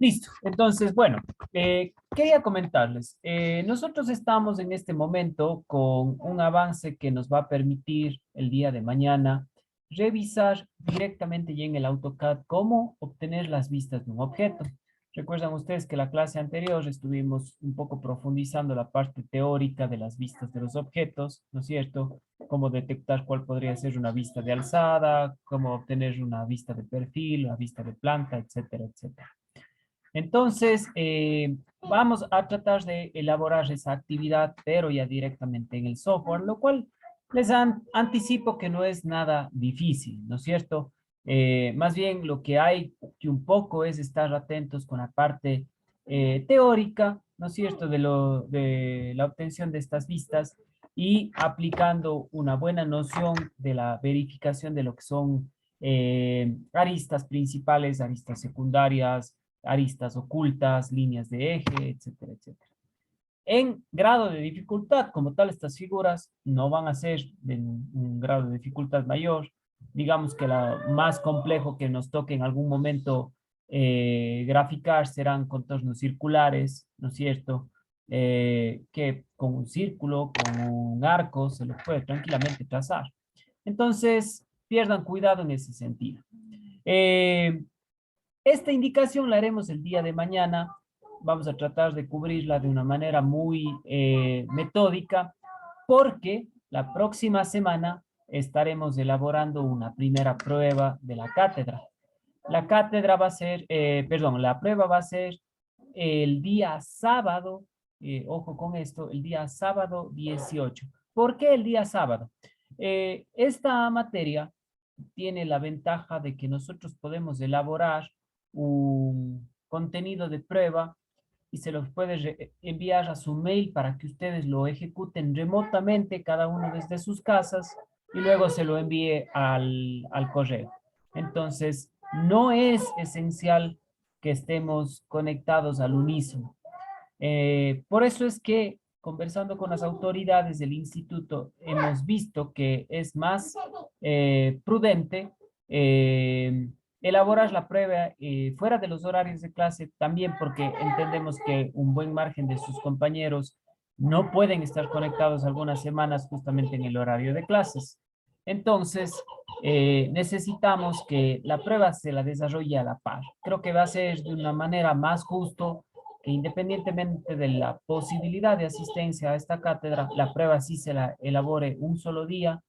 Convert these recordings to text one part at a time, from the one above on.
Listo. Entonces, bueno, quería comentarles. Nosotros estamos en este momento con un avance que nos va a permitir el día de mañana revisar directamente ya en el AutoCAD cómo obtener las vistas de un objeto. Recuerdan ustedes que la clase anterior estuvimos un poco profundizando la parte teórica de las vistas de los objetos, ¿no es cierto? Cómo detectar cuál podría ser una vista de alzada, cómo obtener una vista de perfil, una vista de planta, etcétera, etcétera. Entonces, vamos a tratar de elaborar esa actividad, pero ya directamente en el software, lo cual les anticipo que no es nada difícil, ¿no es cierto? Más bien lo que hay que un poco es estar atentos con la parte teórica, ¿no es cierto?, de la obtención de estas vistas y aplicando una buena noción de la verificación de lo que son aristas principales, aristas secundarias, aristas ocultas, líneas de eje, etcétera, etcétera. En grado de dificultad, como tal, estas figuras no van a ser de un grado de dificultad mayor. Digamos que la más complejo que nos toque en algún momento graficar serán contornos circulares, ¿no es cierto? Que con un círculo, con un arco, se lo puede tranquilamente trazar. Entonces, pierdan cuidado en ese sentido. Eh, esta indicación la haremos el día de mañana. Vamos a tratar de cubrirla de una manera muy metódica porque la próxima semana estaremos elaborando una primera prueba de la cátedra. La cátedra va a ser, perdón, la prueba va a ser el día sábado, ojo con esto, el día sábado 18. ¿Por qué el día sábado? Esta materia tiene la ventaja de que nosotros podemos elaborar un contenido de prueba y se los puede enviar a su mail para que ustedes lo ejecuten remotamente, cada uno desde sus casas, y luego se lo envíe al correo. Entonces, no es esencial que estemos conectados al unísono. Por eso es que conversando con las autoridades del instituto hemos visto que es más prudente eh, elaborar la prueba fuera de los horarios de clase, también porque entendemos que un buen margen de sus compañeros no pueden estar conectados algunas semanas justamente en el horario de clases. Entonces, necesitamos que la prueba se la desarrolle a la par. Creo que va a ser de una manera más justo que independientemente de la posibilidad de asistencia a esta cátedra, la prueba sí se la elabore un solo día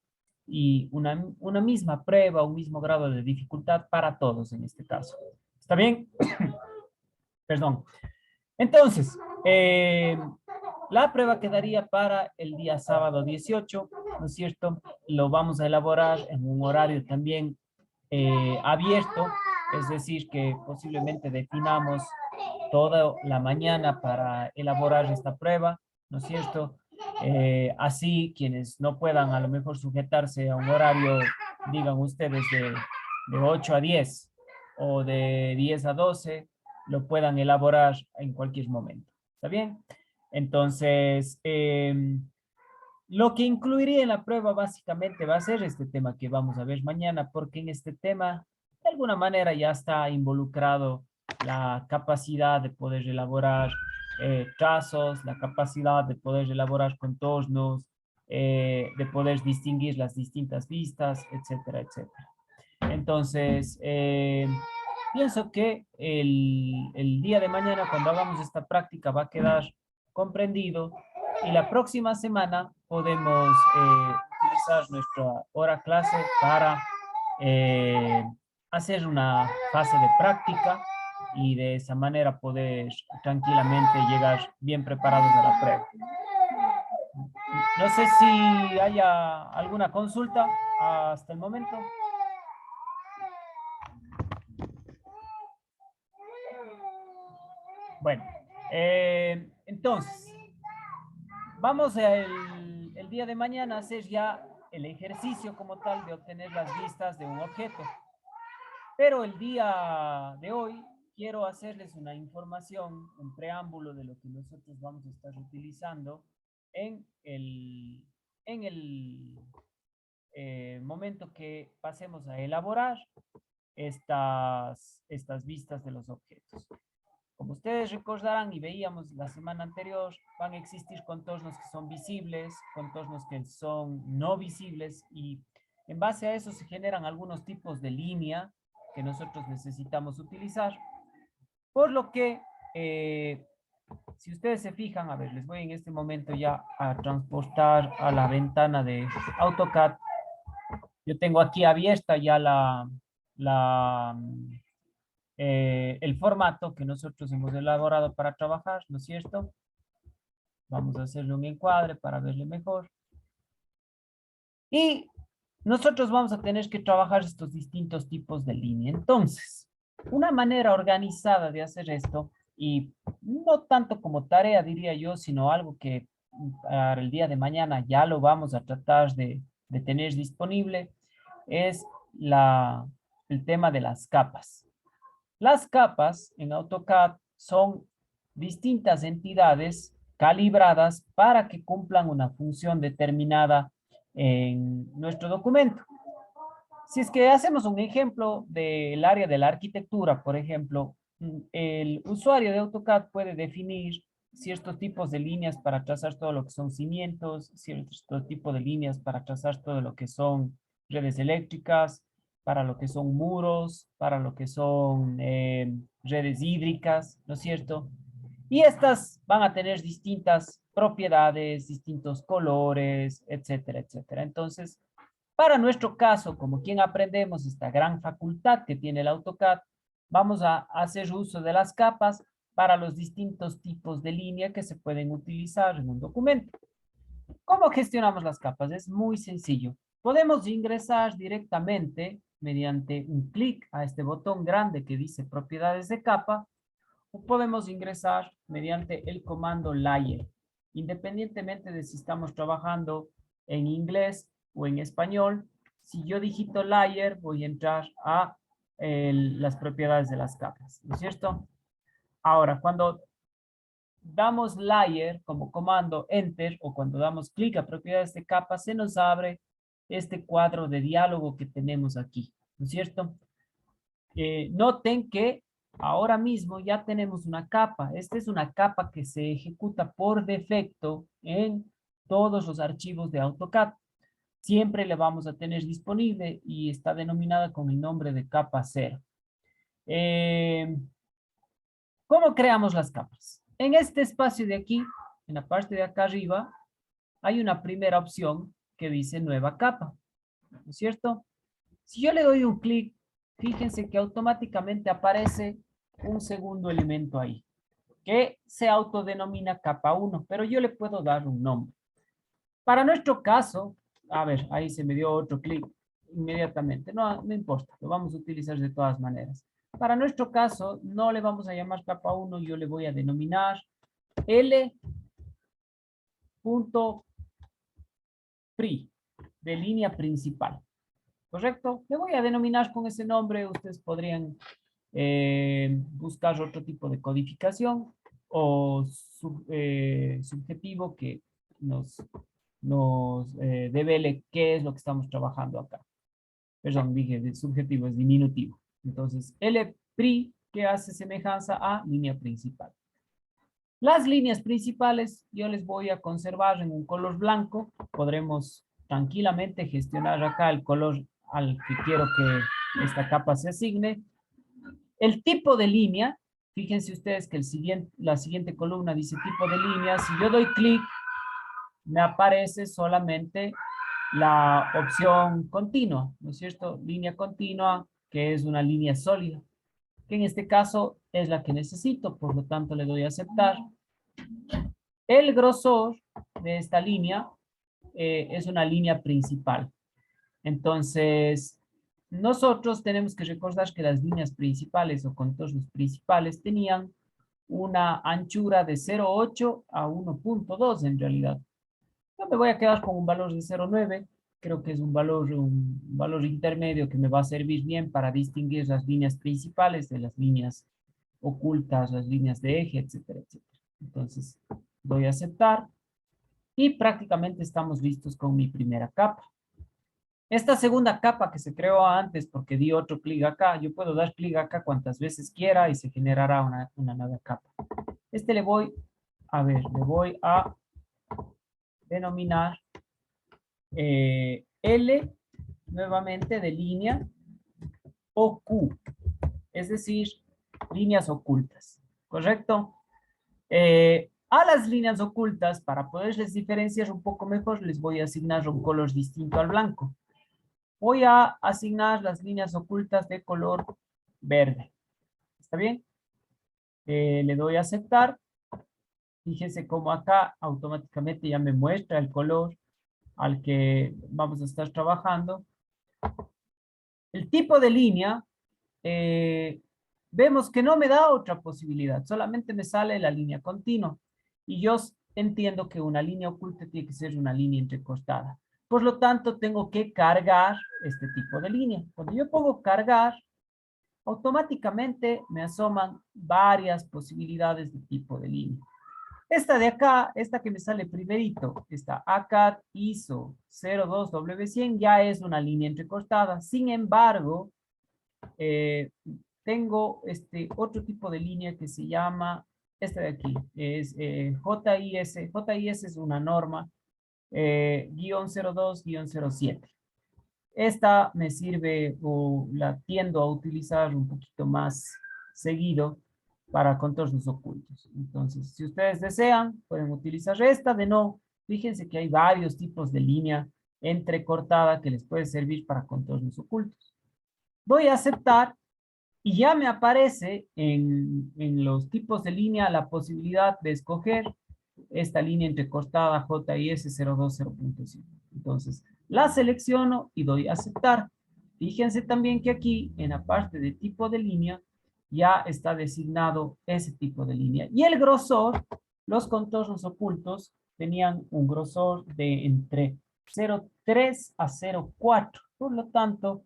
y una misma prueba, un mismo grado de dificultad para todos en este caso. ¿Está bien? Perdón. Entonces, la prueba quedaría para el día sábado 18, ¿no es cierto? Lo vamos a elaborar en un horario también abierto, es decir, que posiblemente definamos toda la mañana para elaborar esta prueba, ¿no es cierto? Así, quienes no puedan a lo mejor sujetarse a un horario, digan ustedes, de 8 a 10 o de 10 a 12, lo puedan elaborar en cualquier momento. ¿Está bien? Entonces, lo que incluiría en la prueba básicamente va a ser este tema que vamos a ver mañana, porque en este tema, de alguna manera, ya está involucrado la capacidad de poder elaborar trazos, la capacidad de poder elaborar contornos, de poder distinguir las distintas vistas, etcétera, etcétera. Entonces, pienso que el día de mañana, cuando hagamos esta práctica, va a quedar comprendido y la próxima semana podemos utilizar nuestra hora clase para eh, hacer una fase de práctica y de esa manera poder tranquilamente llegar bien preparados a la prueba. No sé si haya alguna consulta hasta el momento. Bueno, entonces, vamos el día de mañana a hacer ya el ejercicio como tal de obtener las vistas de un objeto. Pero el día de hoy quiero hacerles una información, un preámbulo de lo que nosotros vamos a estar utilizando en el momento que pasemos a elaborar estas vistas de los objetos. Como ustedes recordarán y veíamos la semana anterior, van a existir contornos que son visibles, contornos que son no visibles y en base a eso se generan algunos tipos de línea que nosotros necesitamos utilizar. Por lo que, si ustedes se fijan, a ver, les voy en este momento ya a transportar a la ventana de AutoCAD. Yo tengo aquí abierta ya el formato que nosotros hemos elaborado para trabajar, ¿no es cierto? Vamos a hacerle un encuadre para verle mejor. Y nosotros vamos a tener que trabajar estos distintos tipos de línea. Entonces, una manera organizada de hacer esto, y no tanto como tarea, diría yo, sino algo que para el día de mañana ya lo vamos a tratar de tener disponible, es el tema de las capas. Las capas en AutoCAD son distintas entidades calibradas para que cumplan una función determinada en nuestro documento. Si es que hacemos un ejemplo del área de la arquitectura, por ejemplo, el usuario de AutoCAD puede definir ciertos tipos de líneas para trazar todo lo que son cimientos, ciertos tipos de líneas para trazar todo lo que son redes eléctricas, para lo que son muros, para lo que son redes hídricas, ¿no es cierto? Y estas van a tener distintas propiedades, distintos colores, etcétera, etcétera. Entonces, para nuestro caso, como quien aprendemos esta gran facultad que tiene el AutoCAD, vamos a hacer uso de las capas para los distintos tipos de línea que se pueden utilizar en un documento. ¿Cómo gestionamos las capas? Es muy sencillo. Podemos ingresar directamente mediante un clic a este botón grande que dice propiedades de capa, o podemos ingresar mediante el comando layer, independientemente de si estamos trabajando en inglés o en español. Si yo digito layer, voy a entrar a las propiedades de las capas, ¿no es cierto? Ahora, cuando damos layer como comando enter o cuando damos clic a propiedades de capa, se nos abre este cuadro de diálogo que tenemos aquí, ¿no es cierto? Noten que ahora mismo ya tenemos una capa. Esta es una capa que se ejecuta por defecto en todos los archivos de AutoCAD. Siempre le vamos a tener disponible y está denominada con el nombre de capa 0. ¿Cómo creamos las capas? En este espacio de aquí, en la parte de acá arriba, hay una primera opción que dice nueva capa, ¿no es cierto? Si yo le doy un clic, fíjense que automáticamente aparece un segundo elemento ahí, que se autodenomina capa 1, pero yo le puedo dar un nombre. Para nuestro caso, a ver, ahí se me dio otro clic inmediatamente, no, no importa, lo vamos a utilizar de todas maneras. Para nuestro caso, no le vamos a llamar capa 1, yo le voy a denominar L.pri, de línea principal. ¿Correcto? Le voy a denominar con ese nombre. Ustedes podrían buscar otro tipo de codificación o subjetivo que nos devele qué es lo que estamos trabajando acá. Perdón, dije de subjetivo, es diminutivo. Entonces, L', que hace semejanza a línea principal. Las líneas principales yo les voy a conservar en un color blanco. Podremos tranquilamente gestionar acá el color al que quiero que esta capa se asigne. El tipo de línea, fíjense ustedes que la siguiente columna dice tipo de línea. Si yo doy clic, me aparece solamente la opción continua, ¿no es cierto? Línea continua, que es una línea sólida, que en este caso es la que necesito, por lo tanto le doy a aceptar. El grosor de esta línea es una línea principal. Entonces, nosotros tenemos que recordar que las líneas principales o contornos principales tenían una anchura de 0,8 a 1,2 en realidad. Yo me voy a quedar con un valor de 0,9. Creo que es un valor intermedio que me va a servir bien para distinguir las líneas principales de las líneas ocultas, las líneas de eje, etcétera, etcétera. Entonces, doy a aceptar y prácticamente estamos listos con mi primera capa. Esta segunda capa que se creó antes porque di otro clic acá, yo puedo dar clic acá cuantas veces quiera y se generará una nueva capa. Este le voy, a ver, le voy a denominar L nuevamente de línea o Q, es decir, líneas ocultas, ¿correcto? A las líneas ocultas, para poderles diferenciar un poco mejor, les voy a asignar un color distinto al blanco. Voy a asignar las líneas ocultas de color verde. ¿Está bien? Le doy a aceptar. Fíjense cómo acá automáticamente ya me muestra el color al que vamos a estar trabajando. El tipo de línea, vemos que no me da otra posibilidad, solamente me sale la línea continua. Y yo entiendo que una línea oculta tiene que ser una línea entrecortada. Por lo tanto, tengo que cargar este tipo de línea. Cuando yo pongo cargar, automáticamente me asoman varias posibilidades de tipo de línea. Esta de acá, esta que me sale primerito, esta ACAD ISO 02W100 ya es una línea entrecortada. Sin embargo, tengo este otro tipo de línea que se llama, esta de aquí, es JIS. JIS es una norma, guión 02-07. Esta me sirve o la tiendo a utilizar un poquito más seguido para contornos ocultos. Entonces, si ustedes desean, pueden utilizar esta. De no, fíjense que hay varios tipos de línea entrecortada que les puede servir para contornos ocultos. Voy a aceptar y ya me aparece en los tipos de línea la posibilidad de escoger esta línea entrecortada JIS 020.5. Entonces, la selecciono y doy a aceptar. Fíjense también que aquí, en la parte de tipo de línea, ya está designado ese tipo de línea. Y el grosor, los contornos ocultos tenían un grosor de entre 0,3 a 0,4. Por lo tanto,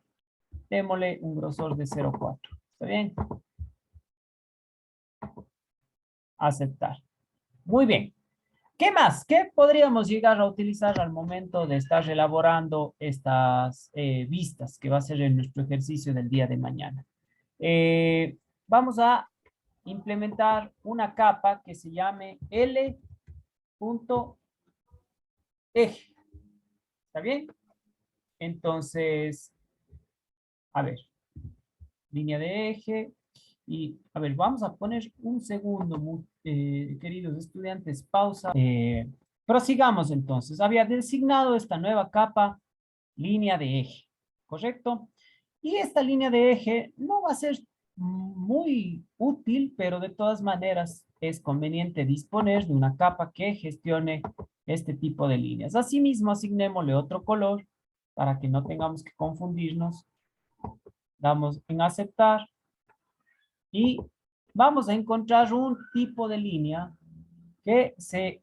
démosle un grosor de 0,4. ¿Está bien? Aceptar. Muy bien. ¿Qué más? ¿Qué podríamos llegar a utilizar al momento de estar elaborando estas vistas que va a ser en nuestro ejercicio del día de mañana? Vamos a implementar una capa que se llame L.eje. ¿Está bien? Entonces, a ver, línea de eje. Y, a ver, vamos a poner un segundo, queridos estudiantes, pausa. Prosigamos entonces. Había designado esta nueva capa, línea de eje, ¿correcto? Y esta línea de eje no va a ser muy útil, pero de todas maneras es conveniente disponer de una capa que gestione este tipo de líneas. Asimismo, asignémosle otro color para que no tengamos que confundirnos. Damos en aceptar y vamos a encontrar un tipo de línea que se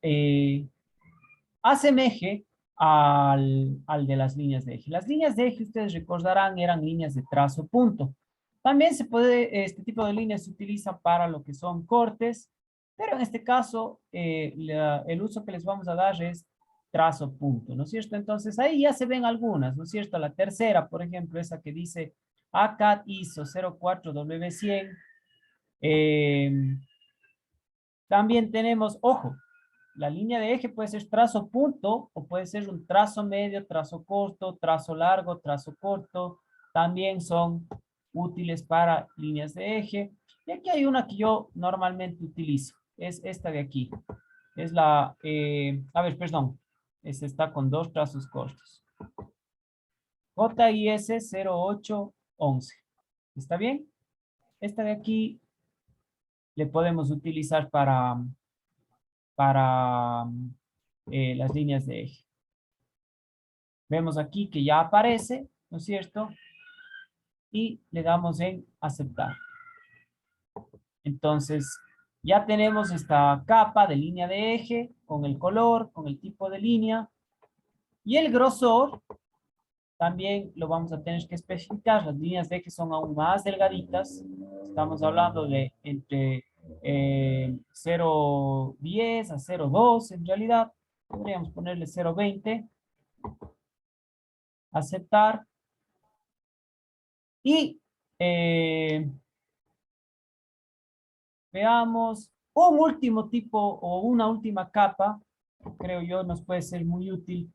asemeje al de las líneas de eje. Las líneas de eje, ustedes recordarán, eran líneas de trazo punto. También este tipo de líneas se utiliza para lo que son cortes, pero en este caso el uso que les vamos a dar es trazo punto, ¿no es cierto? Entonces ahí ya se ven algunas, ¿no es cierto? La tercera, por ejemplo, esa que dice ACAD ISO 04W100. También tenemos, ojo, la línea de eje puede ser trazo punto o puede ser un trazo medio, trazo corto, trazo largo, trazo corto. También son útiles para líneas de eje. Y aquí hay una que yo normalmente utilizo. Es esta de aquí. Es la, a ver, perdón. Esta está con dos trazos cortos. JIS 0811. ¿Está bien? Esta de aquí le podemos utilizar para las líneas de eje. Vemos aquí que ya aparece, ¿no es cierto? Y le damos en aceptar. Entonces, ya tenemos esta capa de línea de eje con el color, con el tipo de línea. Y el grosor también lo vamos a tener que especificar. Las líneas de eje son aún más delgaditas. Estamos hablando de entre 0,10 a 0,2 en realidad. Podríamos ponerle 0,20. aceptar. Y veamos un último tipo o una última capa, creo yo nos puede ser muy útil.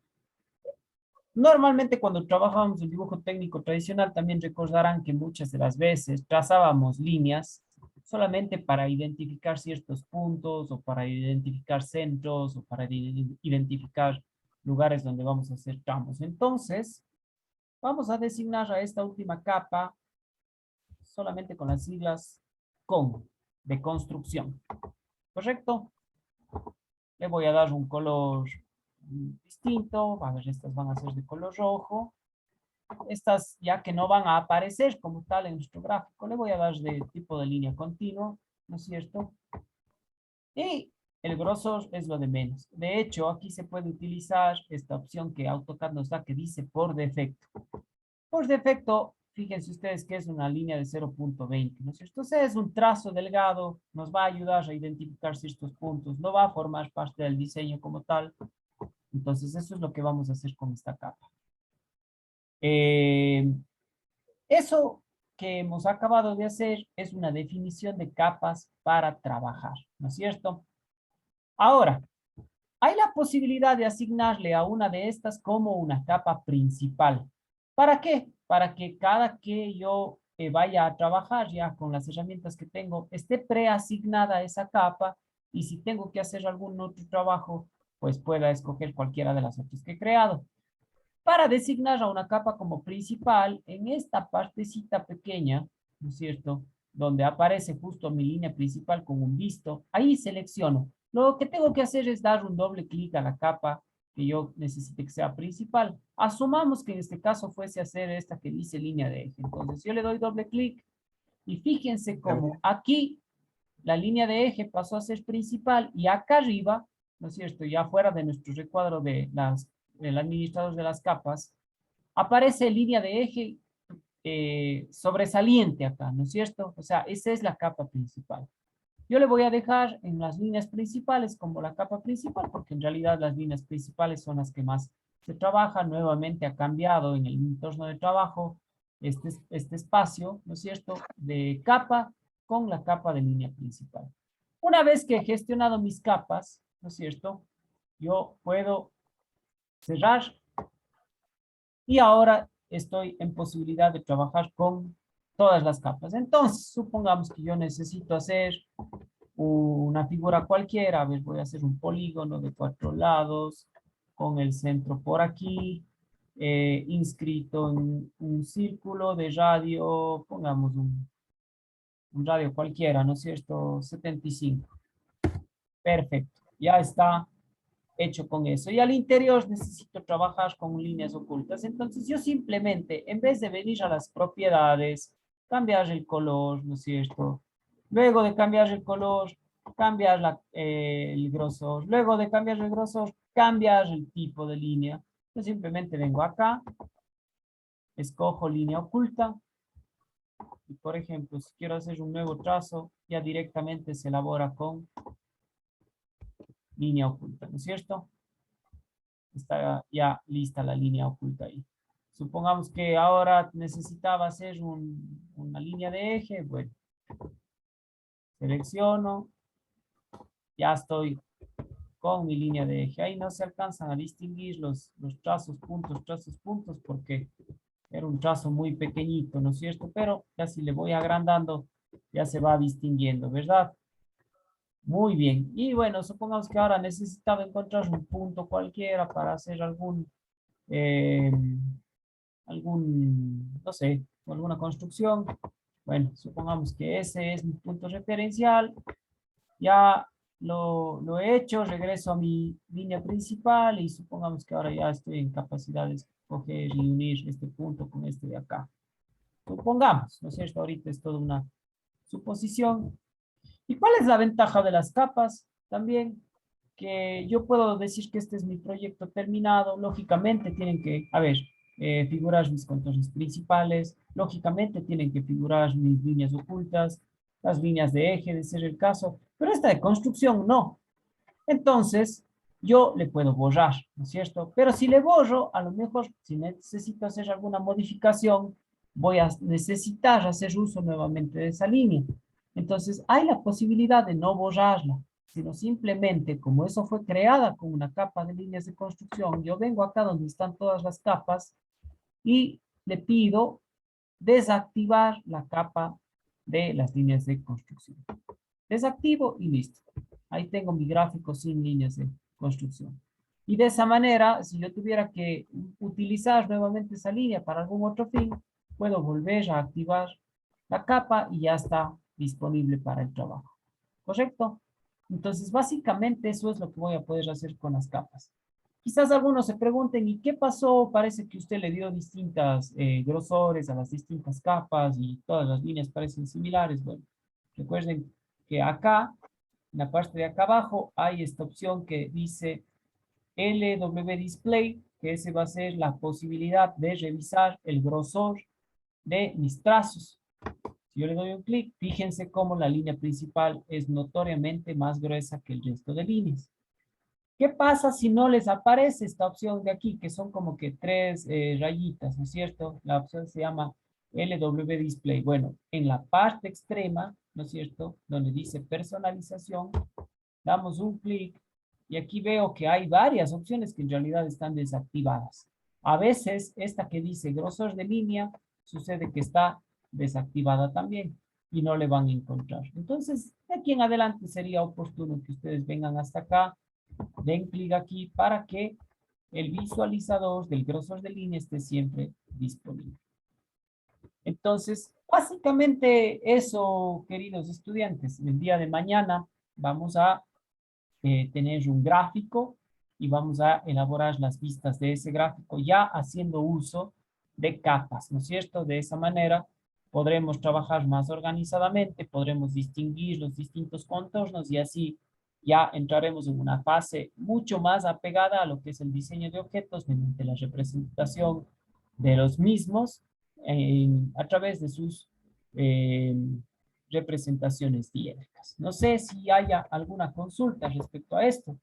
Normalmente cuando trabajábamos el dibujo técnico tradicional también recordarán que muchas de las veces trazábamos líneas solamente para identificar ciertos puntos o para identificar centros o para identificar lugares donde vamos a hacer tramos. Entonces, vamos a designar a esta última capa solamente con las siglas CON, de construcción. ¿Correcto? Le voy a dar un color distinto. A ver, estas van a ser de color rojo. Estas ya que no van a aparecer como tal en nuestro gráfico, le voy a dar de tipo de línea continua, ¿no es cierto? Y el grosor es lo de menos. De hecho, aquí se puede utilizar esta opción que AutoCAD nos da que dice por defecto. Por defecto, fíjense ustedes que es una línea de 0.20, ¿no es cierto? Entonces es un trazo delgado, nos va a ayudar a identificar ciertos puntos, no va a formar parte del diseño como tal. Entonces eso es lo que vamos a hacer con esta capa. Eso que hemos acabado de hacer es una definición de capas para trabajar, ¿no es cierto? Ahora, hay la posibilidad de asignarle a una de estas como una capa principal. ¿Para qué? Para que cada que yo vaya a trabajar ya con las herramientas que tengo, esté preasignada esa capa y si tengo que hacer algún otro trabajo, pues pueda escoger cualquiera de las otras que he creado. Para designar a una capa como principal, en esta partecita pequeña, ¿no es cierto? Donde aparece justo mi línea principal con un visto, ahí selecciono. Lo que tengo que hacer es dar un doble clic a la capa que yo necesite que sea principal. Asumamos que en este caso fuese a hacer esta que dice línea de eje. Entonces yo le doy doble clic y fíjense cómo aquí la línea de eje pasó a ser principal y acá arriba, ¿no es cierto? Ya fuera de nuestro recuadro del administrador de las capas, aparece línea de eje sobresaliente acá, ¿no es cierto? O sea, esa es la capa principal. Yo le voy a dejar en las líneas principales como la capa principal, porque en realidad las líneas principales son las que más se trabajan. Nuevamente ha cambiado en el entorno de trabajo este espacio, ¿no es cierto?, de capa con la capa de línea principal. Una vez que he gestionado mis capas, ¿no es cierto?, yo puedo cerrar y ahora estoy en posibilidad de trabajar con todas las capas. Entonces, supongamos que yo necesito hacer una figura cualquiera. A ver, voy a hacer un polígono de 4 lados con el centro por aquí, inscrito en un círculo de radio, pongamos un radio cualquiera, ¿no es cierto? 75. Perfecto, ya está hecho con eso. Y al interior necesito trabajar con líneas ocultas. Entonces yo simplemente, en vez de venir a las propiedades, cambiar el color, ¿no es cierto? Luego de cambiar el color, cambiar el grosor. Luego de cambiar el grosor, cambiar el tipo de línea. Yo simplemente vengo acá, escojo línea oculta. Y por ejemplo, si quiero hacer un nuevo trazo, ya directamente se elabora con línea oculta, ¿no es cierto? Está ya lista la línea oculta ahí. Supongamos que ahora necesitaba hacer una línea de eje. Bueno, selecciono. Ya estoy con mi línea de eje. Ahí no se alcanzan a distinguir los trazos puntos, porque era un trazo muy pequeñito, ¿no es cierto? Pero ya si le voy agrandando, ya se va distinguiendo, ¿verdad? Muy bien. Y bueno, supongamos que ahora necesitaba encontrar un punto cualquiera para hacer eh, no sé, alguna construcción. Bueno, supongamos que ese es mi punto referencial. Ya lo he hecho, regreso a mi línea principal y supongamos que ahora ya estoy en capacidad de escoger y unir este punto con este de acá. Supongamos, ¿no es cierto? Ahorita es toda una suposición. ¿Y cuál es la ventaja de las capas? También que yo puedo decir que este es mi proyecto terminado. Lógicamente tienen que, a ver, figurar mis contornos principales. Lógicamente tienen que figurar mis líneas ocultas, las líneas de eje, de ser el caso. Pero esta de construcción no. Entonces, yo le puedo borrar, ¿no es cierto? Pero si le borro, a lo mejor si necesito hacer alguna modificación, voy a necesitar hacer uso nuevamente de esa línea. Entonces, hay la posibilidad de no borrarla, sino simplemente, como eso fue creada con una capa de líneas de construcción, yo vengo acá donde están todas las capas y le pido desactivar la capa de las líneas de construcción. Desactivo y listo. Ahí tengo mi gráfico sin líneas de construcción. Y de esa manera, si yo tuviera que utilizar nuevamente esa línea para algún otro fin, puedo volver a activar la capa y ya está disponible para el trabajo. ¿Correcto? Entonces, básicamente eso es lo que voy a poder hacer con las capas. Quizás algunos se pregunten, ¿y qué pasó? Parece que usted le dio distintas grosores a las distintas capas y todas las líneas parecen similares. Bueno, recuerden que acá, en la parte de acá abajo, hay esta opción que dice LW Display, que ese va a ser la posibilidad de revisar el grosor de mis trazos. Si yo le doy un clic, fíjense cómo la línea principal es notoriamente más gruesa que el resto de líneas. ¿Qué pasa si no les aparece esta opción de aquí, que son como que tres rayitas, ¿no es cierto? La opción se llama LW Display. Bueno, en la parte extrema, ¿no es cierto? Donde dice personalización, damos un clic y aquí veo que hay varias opciones que en realidad están desactivadas. A veces, esta que dice grosor de línea, sucede que está desactivada también y no le van a encontrar. Entonces, de aquí en adelante sería oportuno que ustedes vengan hasta acá, den clic aquí para que el visualizador del grosor de línea esté siempre disponible. Entonces, básicamente eso, queridos estudiantes. El día de mañana vamos a tener un gráfico y vamos a elaborar las vistas de ese gráfico ya haciendo uso de capas, ¿no es cierto? De esa manera podremos trabajar más organizadamente, podremos distinguir los distintos contornos y así ya entraremos en una fase mucho más apegada a lo que es el diseño de objetos mediante la representación de los mismos a través de sus eh, representaciones diédricas. No sé si haya alguna consulta respecto a esto,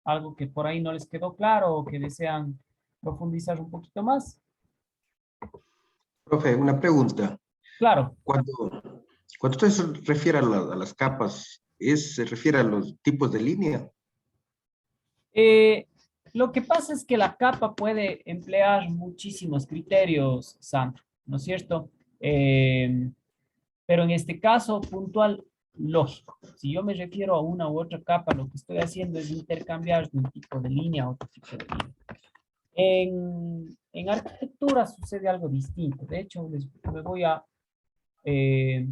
algo que por ahí no les quedó claro o que desean profundizar un poquito más. Profe, una pregunta. Claro, Cuando usted se refiere a las capas, ¿se refiere a los tipos de línea? eh, lo que pasa es que la capa puede emplear muchísimos criterios, Sandro, ¿no es cierto? Pero en este caso puntual, lógico. Si yo me refiero a una u otra capa, lo que estoy haciendo es intercambiar de un tipo de línea a otro tipo de línea. En arquitectura sucede algo distinto. De hecho, me voy a eh,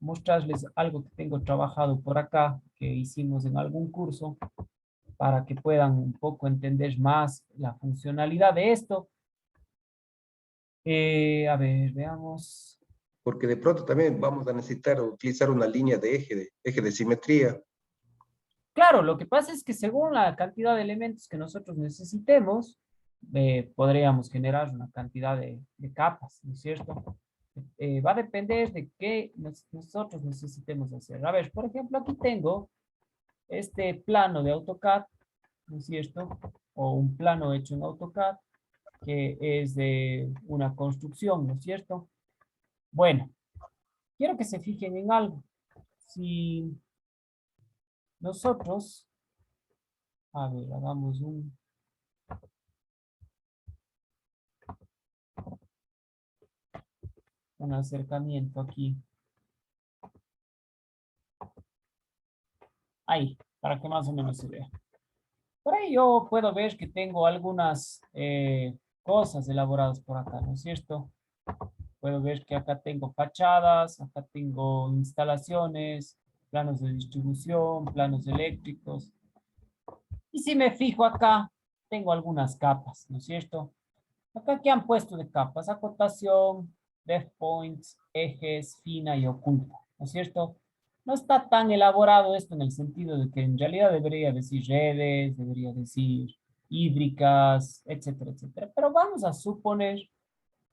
mostrarles algo que tengo trabajado por acá, que hicimos en algún curso, para que puedan un poco entender más la funcionalidad de esto. A ver, veamos. Porque de pronto también vamos a necesitar utilizar una línea de eje de simetría. Claro, lo que pasa es que según la cantidad de elementos que nosotros necesitemos, podríamos generar una cantidad de capas, ¿no es cierto? Va a depender de qué nosotros necesitemos hacer. A ver, por ejemplo, aquí tengo este plano de AutoCAD, ¿no es cierto? O un plano hecho en AutoCAD, que es de una construcción, ¿no es cierto? Bueno, quiero que se fijen en algo. Si nosotros, a ver, hagamos un acercamiento aquí. Ahí, para que más o menos se vea. Por ahí yo puedo ver que tengo algunas cosas elaboradas por acá, ¿no es cierto? Puedo ver que acá tengo fachadas, acá tengo instalaciones, planos de distribución, planos eléctricos. Y si me fijo acá, tengo algunas capas, ¿no es cierto? Acá, ¿qué han puesto de capas? Acotación, depth points, ejes, fina y oculta, ¿no es cierto? No está tan elaborado esto en el sentido de que en realidad debería decir redes, debería decir hídricas, etcétera, etcétera. Pero vamos a suponer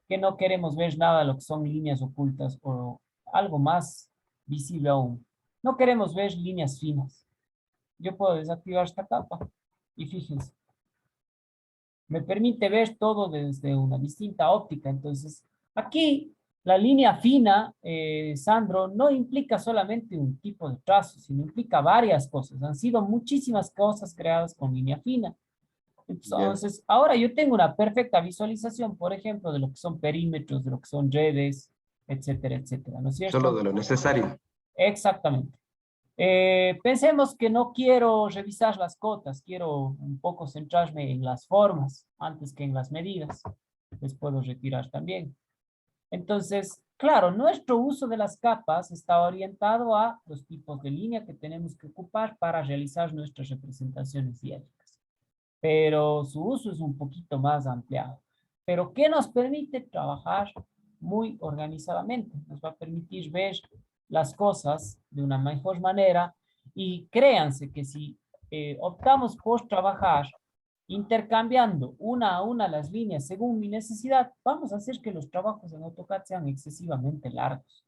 que no queremos ver nada de lo que son líneas ocultas o algo más visible aún. No queremos ver líneas finas. Yo puedo desactivar esta capa Y fíjense, me permite ver todo desde una distinta óptica. Entonces, aquí la línea fina, Sandro, no implica solamente un tipo de trazo, sino implica varias cosas. Han sido muchísimas cosas creadas con línea fina. Ya. Entonces, ahora yo tengo una perfecta visualización, por ejemplo, de lo que son perímetros, de lo que son redes, etcétera, etcétera, ¿no es Solo cierto? de lo necesario. Exactamente. Pensemos que no quiero revisar las cotas, quiero un poco centrarme en las formas antes que en las medidas. Les puedo retirar también. Entonces, claro, nuestro uso de las capas está orientado a los tipos de línea que tenemos que ocupar para realizar nuestras representaciones diálicas. Pero su uso es un poquito más ampliado. Pero ¿qué nos permite trabajar muy organizadamente? Nos va a permitir ver las cosas de una mejor manera y créanse que si optamos por trabajar intercambiando una a una las líneas según mi necesidad, vamos a hacer que los trabajos en AutoCAD sean excesivamente largos.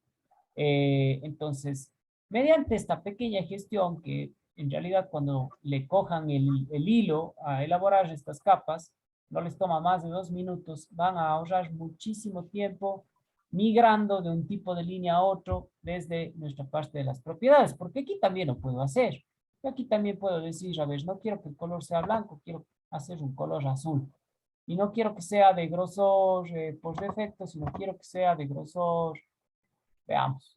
Entonces, mediante esta pequeña gestión que en realidad cuando le cojan el hilo a elaborar estas capas, no les toma más de 2 minutos, van a ahorrar muchísimo tiempo migrando de un tipo de línea a otro desde nuestra parte de las propiedades, porque aquí también lo puedo hacer. Yo aquí también puedo decir, a ver, no quiero que el color sea blanco, quiero hacer un color azul. Y no quiero que sea de grosor por defecto, sino quiero que sea de grosor, veamos,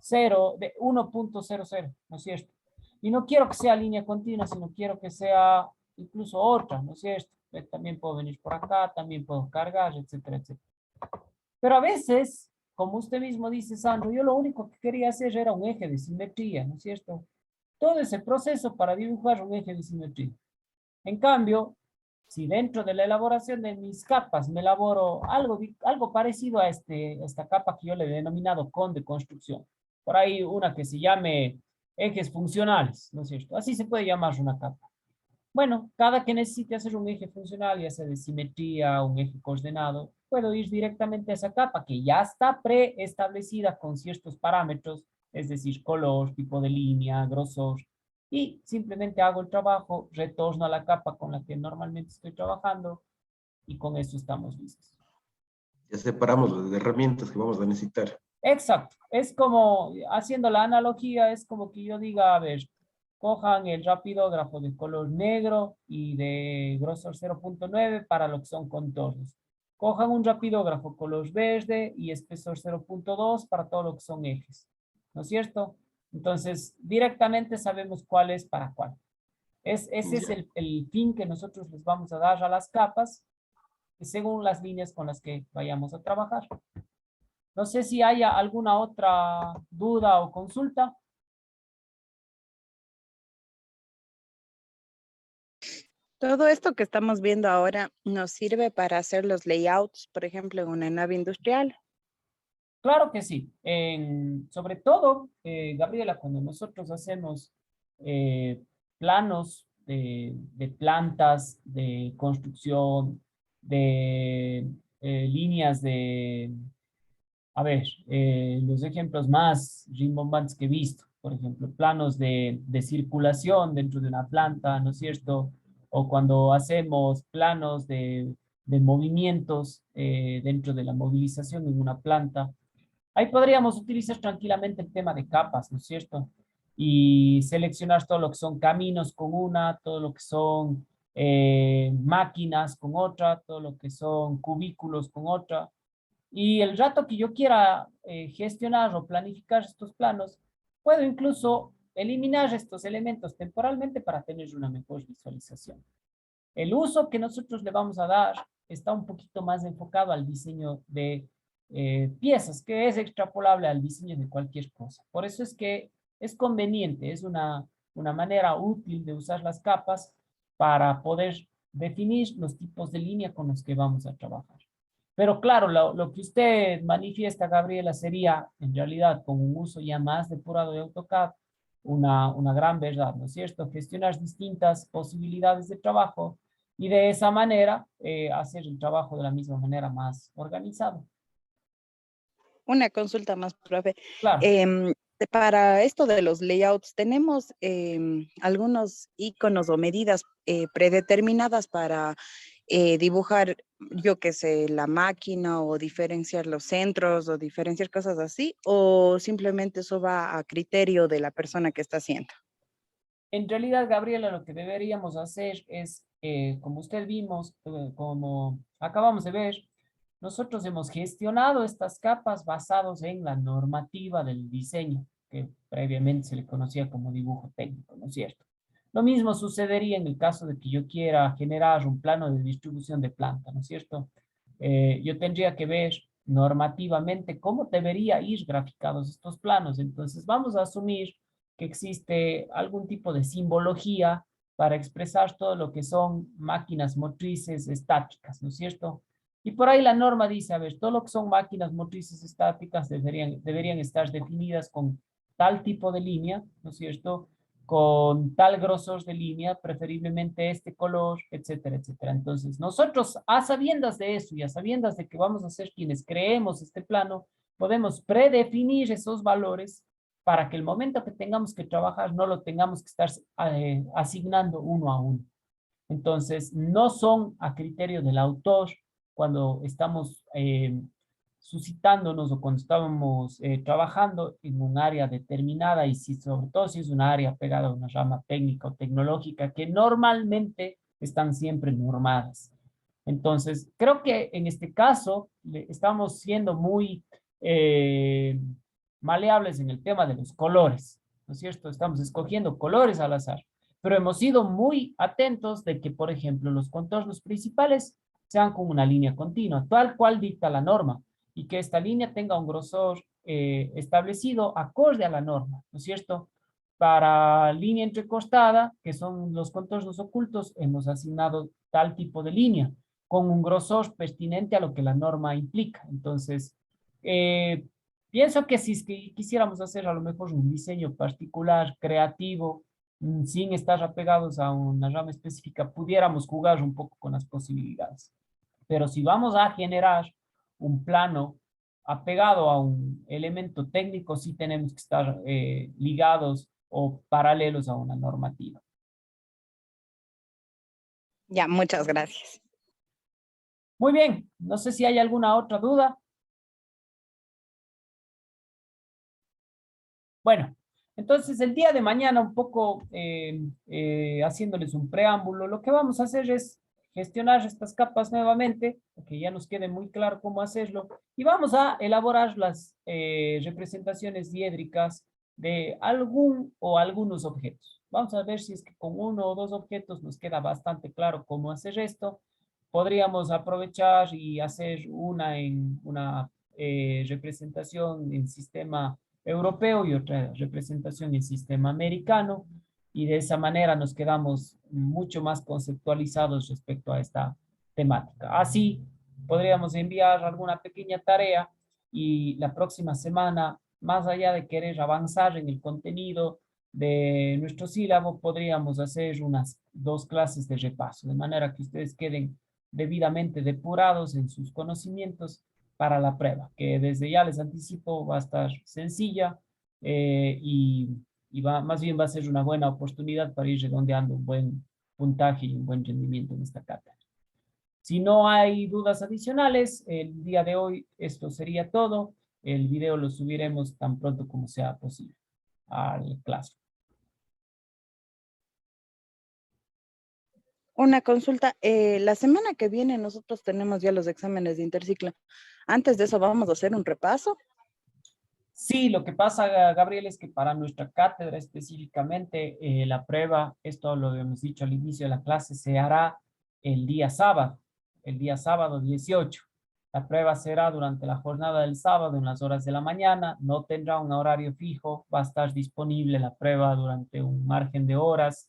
1.00, ¿no es cierto? Y no quiero que sea línea continua, sino quiero que sea incluso otra, ¿no es cierto? También puedo venir por acá, también puedo cargar, etcétera, etcétera. Pero a veces, como usted mismo dice, Sandro, yo lo único que quería hacer era un eje de simetría, ¿no es cierto? Todo ese proceso para dibujar un eje de simetría. En cambio, si dentro de la elaboración de mis capas me elaboro algo parecido a esta capa que yo le he denominado con de construcción, por ahí una que se llame ejes funcionales, ¿no es cierto? Así se puede llamar una capa. Bueno, cada que necesite hacer un eje funcional, ya sea de simetría, un eje coordenado, puedo ir directamente a esa capa que ya está preestablecida con ciertos parámetros, es decir, color, tipo de línea, grosor, y simplemente hago el trabajo, retorno a la capa con la que normalmente estoy trabajando y con eso estamos listos. Ya separamos las herramientas que vamos a necesitar. Exacto, es como, haciendo la analogía, es como que yo diga, a ver, cojan el rapidógrafo de color negro y de grosor 0.9 para lo que son contornos. Cojan un rapidógrafo color verde y espesor 0.2 para todo lo que son ejes, ¿no es cierto? Entonces, directamente sabemos cuál es para cuál. Ese es Ya. el fin que nosotros les vamos a dar a las capas según las líneas con las que vayamos a trabajar. No sé si haya alguna otra duda o consulta. Todo esto que estamos viendo ahora nos sirve para hacer los layouts, por ejemplo, en una nave industrial. Claro que sí. Sobre todo, Gabriela, cuando nosotros hacemos planos de plantas, de construcción, de líneas de, a ver, los ejemplos más rimbombantes que he visto, por ejemplo, planos de circulación dentro de una planta, ¿no es cierto? O cuando hacemos planos de movimientos dentro de la movilización en una planta. Ahí podríamos utilizar tranquilamente el tema de capas, ¿no es cierto? Y seleccionar todo lo que son caminos con una, todo lo que son máquinas con otra, todo lo que son cubículos con otra. Y el rato que yo quiera gestionar o planificar estos planos, puedo incluso eliminar estos elementos temporalmente para tener una mejor visualización. El uso que nosotros le vamos a dar está un poquito más enfocado al diseño de piezas, que es extrapolable al diseño de cualquier cosa. Por eso es que es conveniente, es una manera útil de usar las capas para poder definir los tipos de línea con los que vamos a trabajar. Pero claro, lo que usted manifiesta, Gabriela, sería en realidad con un uso ya más depurado de AutoCAD, una gran verdad, ¿no es cierto? Gestionar distintas posibilidades de trabajo y de esa manera hacer el trabajo de la misma manera más organizado. Una consulta más, profe. Claro. Para esto de los layouts, tenemos algunos iconos o medidas predeterminadas para dibujar, yo qué sé, la máquina o diferenciar los centros o diferenciar cosas así, o simplemente eso va a criterio de la persona que está haciendo. En realidad, Gabriela, lo que deberíamos hacer es, como usted vimos, como acabamos de ver, nosotros hemos gestionado estas capas basados en la normativa del diseño, que previamente se le conocía como dibujo técnico, ¿no es cierto? Lo mismo sucedería en el caso de que yo quiera generar un plano de distribución de planta, ¿no es cierto? Yo tendría que ver normativamente cómo debería ir graficados estos planos. Entonces, vamos a asumir que existe algún tipo de simbología para expresar todo lo que son máquinas motrices estáticas, ¿no es cierto? Y por ahí la norma dice, a ver, todo lo que son máquinas motrices estáticas deberían estar definidas con tal tipo de línea, ¿no es cierto? Con tal grosor de línea, preferiblemente este color, etcétera, etcétera. Entonces, nosotros, a sabiendas de eso y a sabiendas de que vamos a ser quienes creemos este plano, podemos predefinir esos valores para que el momento que tengamos que trabajar no lo tengamos que estar asignando uno a uno. Entonces, no son a criterio del autor cuando estamos suscitándonos o cuando estamos trabajando en un área determinada y si sobre todo si es un área pegada a una rama técnica o tecnológica que normalmente están siempre normadas. Entonces, creo que en este caso estamos siendo muy maleables en el tema de los colores, ¿no es cierto? Estamos escogiendo colores al azar, pero hemos sido muy atentos de que, por ejemplo, los contornos principales sean con una línea continua, tal cual dicta la norma, y que esta línea tenga un grosor establecido acorde a la norma, ¿no es cierto? Para línea entrecostada, que son los contornos ocultos, hemos asignado tal tipo de línea, con un grosor pertinente a lo que la norma implica. Entonces, eh, pienso que si es que quisiéramos hacer a lo mejor un diseño particular, creativo, sin estar apegados a una rama específica, pudiéramos jugar un poco con las posibilidades. Pero si vamos a generar un plano apegado a un elemento técnico, sí tenemos que estar ligados o paralelos a una normativa. Ya, muchas gracias. Muy bien, no sé si hay alguna otra duda. Bueno, entonces el día de mañana un poco haciéndoles un preámbulo, lo que vamos a hacer es gestionar estas capas nuevamente, que ya nos quede muy claro cómo hacerlo, y vamos a elaborar las representaciones diédricas de algún o algunos objetos. Vamos a ver si es que con uno o dos objetos nos queda bastante claro cómo hacer esto. Podríamos aprovechar y hacer una representación en sistema europeo y otra representación en sistema americano, y de esa manera nos quedamos mucho más conceptualizados respecto a esta temática. Así podríamos enviar alguna pequeña tarea y la próxima semana, más allá de querer avanzar en el contenido de nuestro sílabo, podríamos hacer unas 2 clases de repaso, de manera que ustedes queden debidamente depurados en sus conocimientos para la prueba, que desde ya les anticipo va a estar sencilla y más bien va a ser una buena oportunidad para ir redondeando un buen puntaje y un buen rendimiento en esta cátedra. Si no hay dudas adicionales, el día de hoy esto sería todo. El video lo subiremos tan pronto como sea posible al Classroom. Una consulta, la semana que viene nosotros tenemos ya los exámenes de interciclo. Antes de eso vamos a hacer un repaso. Sí, lo que pasa, Gabriel, es que para nuestra cátedra específicamente, la prueba, esto lo hemos dicho al inicio de la clase, se hará el día sábado 18. La prueba será durante la jornada del sábado en las horas de la mañana, no tendrá un horario fijo, va a estar disponible la prueba durante un margen de horas.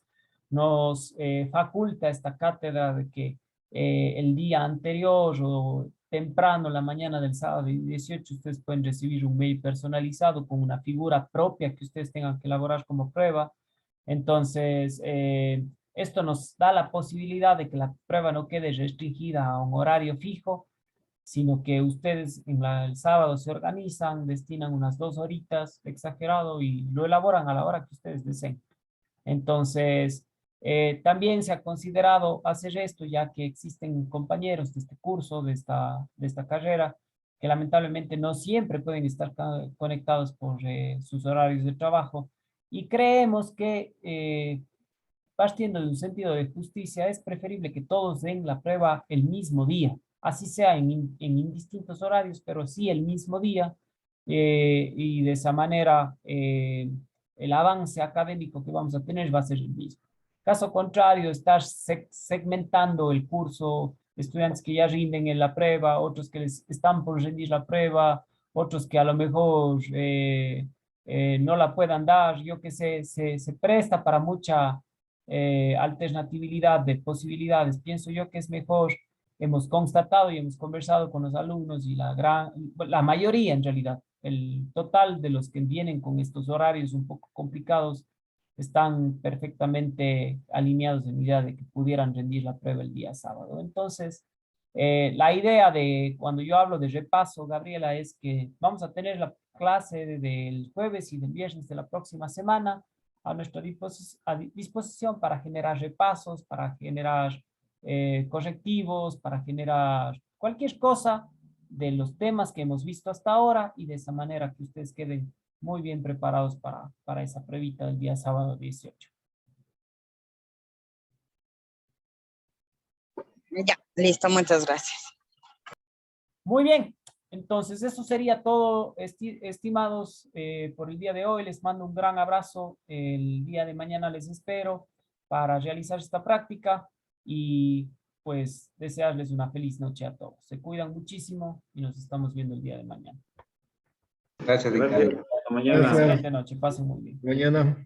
Nos faculta esta cátedra de que el día anterior o temprano, la mañana del sábado 18, ustedes pueden recibir un mail personalizado con una figura propia que ustedes tengan que elaborar como prueba. Entonces, esto nos da la posibilidad de que la prueba no quede restringida a un horario fijo sino que ustedes el sábado se organizan, destinan unas 2 horitas, exagerado, y lo elaboran a la hora que ustedes deseen. Entonces, también se ha considerado hacer esto, ya que existen compañeros de este curso, de esta carrera, que lamentablemente no siempre pueden estar conectados por sus horarios de trabajo, y creemos que partiendo de un sentido de justicia, es preferible que todos den la prueba el mismo día, así sea en indistintos horarios, pero sí el mismo día, y de esa manera el avance académico que vamos a tener va a ser el mismo. Caso contrario, estar segmentando el curso, estudiantes que ya rinden en la prueba, otros que están por rendir la prueba, otros que a lo mejor no la puedan dar, yo que sé, se presta para mucha alternatividad de posibilidades. Pienso yo que es mejor, hemos constatado y hemos conversado con los alumnos y la mayoría en realidad, el total de los que vienen con estos horarios un poco complicados, están perfectamente alineados en idea de que pudieran rendir la prueba el día sábado. Entonces, la idea de cuando yo hablo de repaso, Gabriela, es que vamos a tener la clase del jueves y del viernes de la próxima semana a nuestra disposición para generar repasos, para generar correctivos, para generar cualquier cosa de los temas que hemos visto hasta ahora, y de esa manera que ustedes queden muy bien preparados para esa pruebita del día sábado 18. Ya, listo, muchas gracias. Muy bien, entonces eso sería todo, estimados, por el día de hoy. Les mando un gran abrazo. El día de mañana les espero para realizar esta práctica y pues desearles una feliz noche a todos. Se cuidan muchísimo y nos estamos viendo el día de mañana. Gracias, Gracias. Ricardo. Hasta mañana. Excelente noche, pasen muy bien. Mañana.